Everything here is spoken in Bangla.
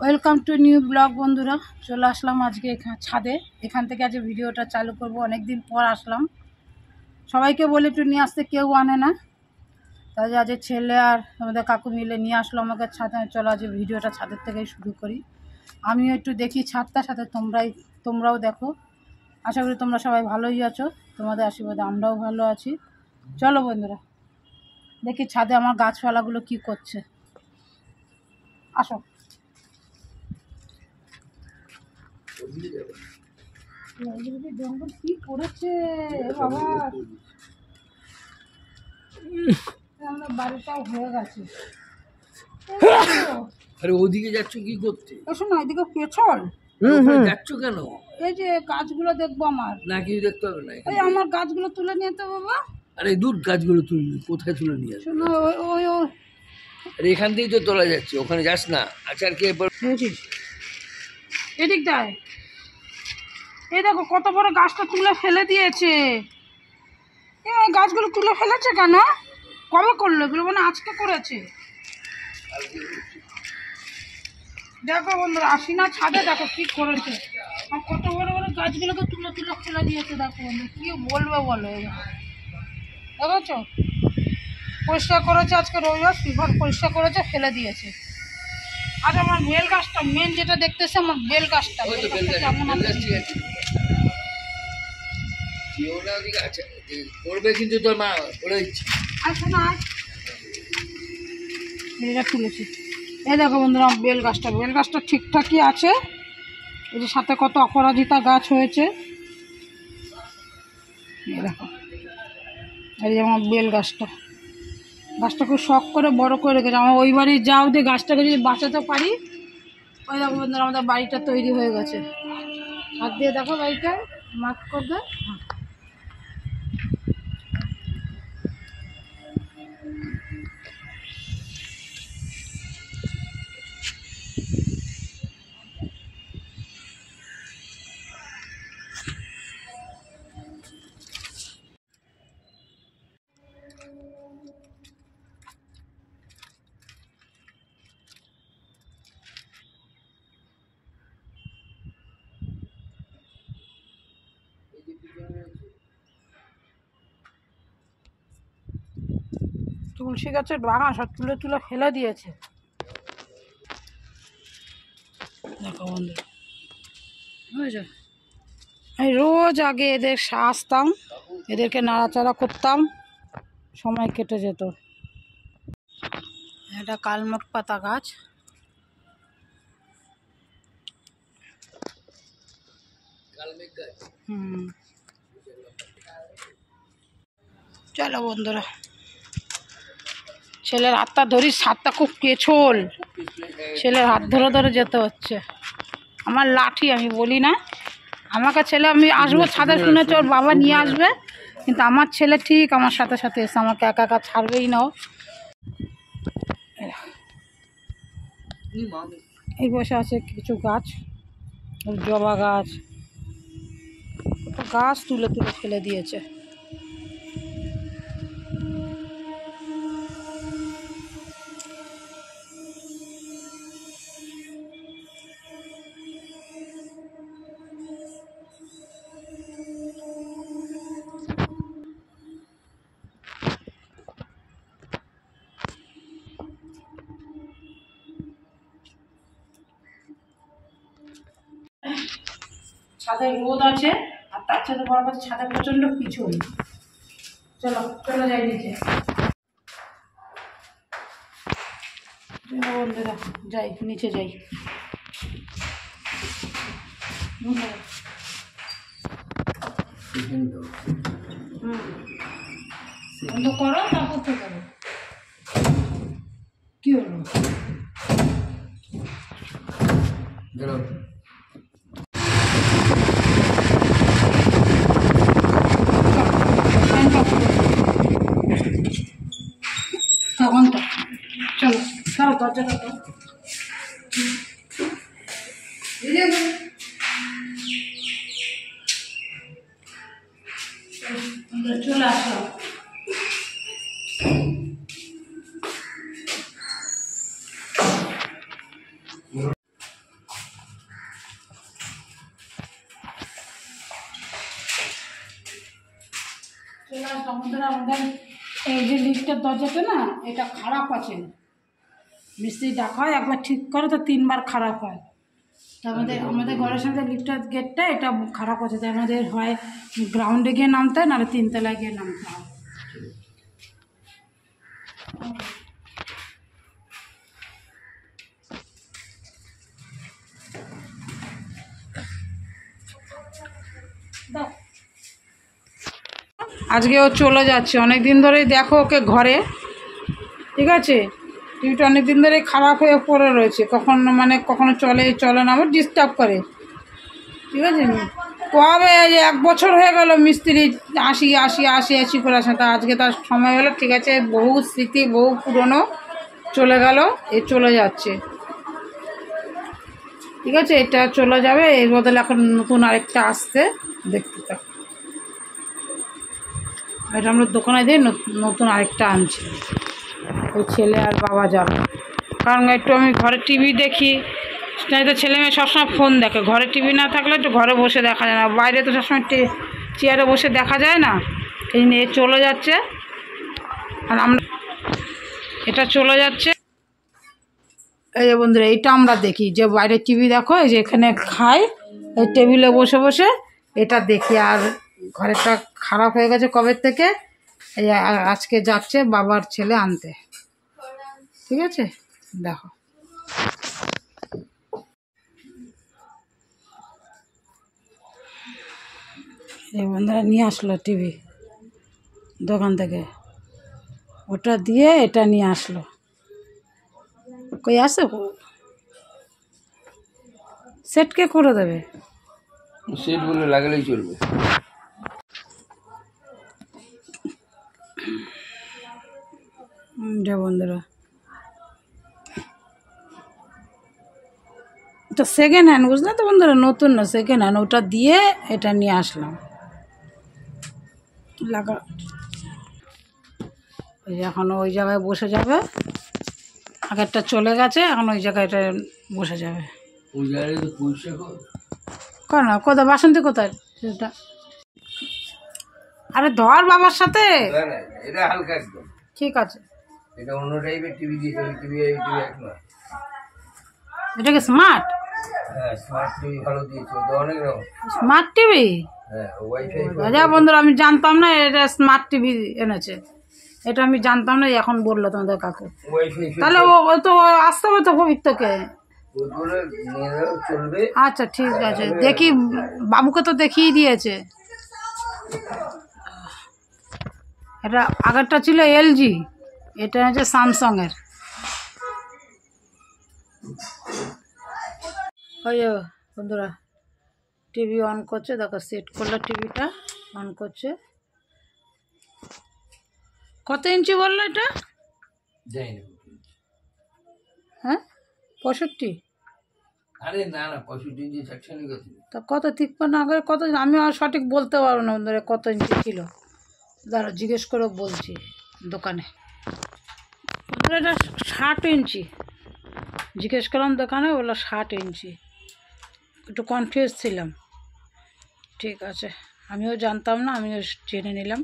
ওয়েলকাম টু নিউ ব্লগ বন্ধুরা। চলে আসলাম আজকে ছাদে। এখান থেকে আজ ভিডিওটা চালু করব। অনেক দিন পর আসলাম। সবাইকে বলে একটু নিয়ে আসতে, কেউ আনে না, তাই আজ ছেলে আর আমাদের কাকু মিলে নিয়ে আসলো আমাকে ছাদে। চলো আজ ভিডিওটা ছাদের থেকেই শুরু করি। আমিও একটু দেখি ছাদটা, সাথে তোমরাও দেখো। আশা করি তোমরা সবাই ভালোই আছো, তোমাদের আশীর্বাদে আমরাও ভালো আছি। চলো বন্ধুরা, দেখি ছাদে আমার গাছপালাগুলো কি করছে। আসো। জঙ্গল কি করেছে বাবা, আমার বাড়িটাও হয়ে গেছে। আরে ওদিকে যাচ্ছ কি করতে? এসো না, এদিকে পেছল যাচ্ছ কেন? এই যে গাছগুলো দেখবো আমার। না কিছু দেখতে হবে না, এই আমার গাছগুলো তুলে নিয়ে তো বাবা। আরে দূর গাছগুলো তুলবি, কোথায় তুলে নিয়ে আসবে? শোনো, ওই ওই আরে এখান থেকেই তো তোলা যাচ্ছে, ওখানে যাস না। আচ্ছা আর কি এদিকটায় এই দেখো কত বড় গাছটা তুলে ফেলে দিয়েছে। এই গাছগুলো তুলে ফেলেছে কেন? কবে করলো এগুলো? মানে আজকে করেছে। দেখো বন্ধুরা, আসি না ছাদে, দেখো কি করেছে। আর কত বড় বড় গাছগুলোকে তুলে তুলে ফেলে দিয়েছে। দেখো বন্ধু, কি বলবে বলো। দেখেছো, পরিষ্কার করেছে আজকে রবিবার, ঘর পরিষ্কার করেছে, ফেলে দিয়েছে। আর আমার বেল গাছটা মেন যেটা দেখতেছে, আমার বেল গাছটা কেমন করবে, কিন্তু তোর মা করে দিচ্ছে। আচ্ছা না, এটা তুলেছি। এই দেখো বন্ধুরা, আমার বেল গাছটা ঠিকঠাকই আছে। এই যে সাথে কত অপরাজিতা গাছ হয়েছে। এই দেখো, এই যে আমার বেল গাছটা খুব শখ করে বড় করে রেখেছে। আমার ওই বাড়ি যাও দিয়ে গাছটাকে যদি বাঁচাতে পারি। ওই দেখো বন্ধুরা, আমাদের বাড়িটা তৈরি হয়ে গেছে। হাত দিয়ে দেখো বাড়িটা মাপ করবে। তুলসী গাছের বাগান সব তুলে তুলে ফেলে দিয়েছে। দেখো বন্ধু, বুঝেছো, আমি রোজ আগে এদের আসতাম, এদেরকে নাড়াচাড়া করতাম, সময় কেটে যেত। এটা কালমক পাতা গাছ। চলো বন্ধুরা, ছেলের হাতটা ধরি, হাতটা খুব পেছল, ছেলের হাত ধরে ধরে যেতে হচ্ছে। আমার লাঠি, আমি বলি না আমাকে ছেলে, আমি আসবো ছাদে, শুনেছি ওর বাবা নিয়ে আসবে, কিন্তু আমার ছেলে ঠিক আমার সাথে সাথে এসে আমাকে একা একা ছাড়বেই না। এই বসে আছে কিছু গাছ, জবা গাছ, গাছ তুলে তুলে ফেলে দিয়েছে। ছাদে রোদ আছে, আর তার সাথে বড় কথা ছাদে প্রচন্ড পিছল। চলো চলে যাই নিচে। বন্ধুরা যাই, নিচে যাই। বন্ধ করো, তারপর তো করো। কি হলো? তখন তো চলো সব দরজাটা তো চলে আসলাম। আমাদের এই যে লিফটের দরজাটা না, এটা খারাপ আছে। মিস্ত্রি ডাকা হয়, একবার ঠিক করে তো 3বার খারাপ হয়। তো আমাদের ঘরের সামনে লিফটের গেটটা এটা খারাপ আছে, তাই আমাদের হয় গ্রাউন্ডে গিয়ে নামতে হয়, নাহলে 3 তলায় গিয়ে নামতে হয়। আজকে ও চলে যাচ্ছে, অনেক দিন ধরেই দেখো ওকে ঘরে, ঠিক আছে। টিভিটা অনেক দিন ধরেই খারাপ হয়ে পড়ে রয়েছে, কখনো চলে না, আমার ডিস্টার্ব করে, ঠিক আছে। কবে 1 বছর হয়ে গেল মিস্ত্রি আসি করে আসে, তা আজকে তার সময় হলো, ঠিক আছে। বহু স্মৃতি, বহু পুরনো চলে গেল, চলে যাচ্ছে, ঠিক আছে। এটা চলে যাবে, এর বদলে এখন নতুন আরেকটা আসতে দেখতে থাক। এটা আমরা দোকানে দিয়ে নতুন আরেকটা আনছি, ওই ছেলে আর বাবা যাবে। কারণ একটু আমি ঘরে টিভি দেখি, নাই তো ছেলে মেয়ে সবসময় ফোন দেখে, ঘরে টিভি না থাকলে একটু ঘরে বসে দেখা যায় না, বাইরে তো সবসময় চেয়ারে বসে দেখা যায় না। এই নিয়ে চলে যাচ্ছে, আর আমরা এটা চলে যাচ্ছে। এই যে বন্ধুরা, এইটা আমরা দেখি যে বাইরে টিভি দেখো, এই যে এখানে খাই, এই টেবিলে বসে বসে এটা দেখি। আর ঘরেরটা খারাপ হয়ে গেছে কবে থেকে, এই আজকে যাচ্ছে বাবার ছেলে আনতে, ঠিক আছে। দেখো এই বন্ধুরা নিয়ে আসলো টিভি দোকান থেকে, ওটা দিয়ে এটা নিয়ে আসলো। কই আসে, সেট কে করে দেবে? সেট বলে লাগালেই চলবে। যে বন্ধুরা, এটা সেকেন্ড হ্যান্ড, বুঝলে তো বন্ধুরা, নতুন না, সেকেন্ড হ্যান্ড। ওটা দিয়ে এটা নিয়ে আসলাম, লাগা। ওই যে এখন ওই জায়গায় বসে যাবে, আগেরটা চলে গেছে, এখন ওই জায়গায় এটা বসে যাবে। ওই জায়গায় তো পরিষ্কার কর না, কোথায় বাসন্তী, কোথায় সেটা? আরে ধর বাবার সাথে, এটা হালকা একদম, ঠিক আছে। এটা অন্য টাইপের টিভি দিয়েছে, ওই টিভি এক নয়। এটা কি স্মার্ট? হ্যাঁ, স্মার্ট টিভি ভালো দিয়েছে, ওটা অনেক রকম স্মার্ট টিভি। হ্যাঁ, ওয়াইফাই। আচ্ছা বন্ধুরা, আমি জানতাম না এটা স্মার্ট টিভি এনেছে, এটা আমি জানতাম না, এখন বললো তোমাদের কাকু। ওয়াইফাই তাহলে ও তো আসতে হবে তো পবিত্রকে। ওগুলো নিয়ে যাও, চলবে। আচ্ছা ঠিক আছে, দেখি, বাবুকে তো দেখিয়ে দিয়েছে। এটা আগেরটা ছিল এলজি, এটা হচ্ছে স্যামসাংয়ের। ওই যে বন্ধুরা, টিভি অন করছে, দেখো সেট করলো, টিভিটা অন করছে। কত ইঞ্চি বললো এটা? হ্যাঁ, 65। আরে না না, 65 ইঞ্চি সেকশনই গেছে। তা কত 53 আগে কত, আমি আর সঠিক বলতে পারবো না বন্ধুরা কত ইঞ্চি ছিল। দাঁড়া, জিজ্ঞেস করে বলছি দোকানে। বন্ধুরা এটা 60 ইঞ্চি, জিজ্ঞেস করলাম দোকানে, বললো 60 ইঞ্চি। একটু কনফিউজ ছিলাম, ঠিক আছে, আমিও জানতাম না, আমিও জেনে নিলাম।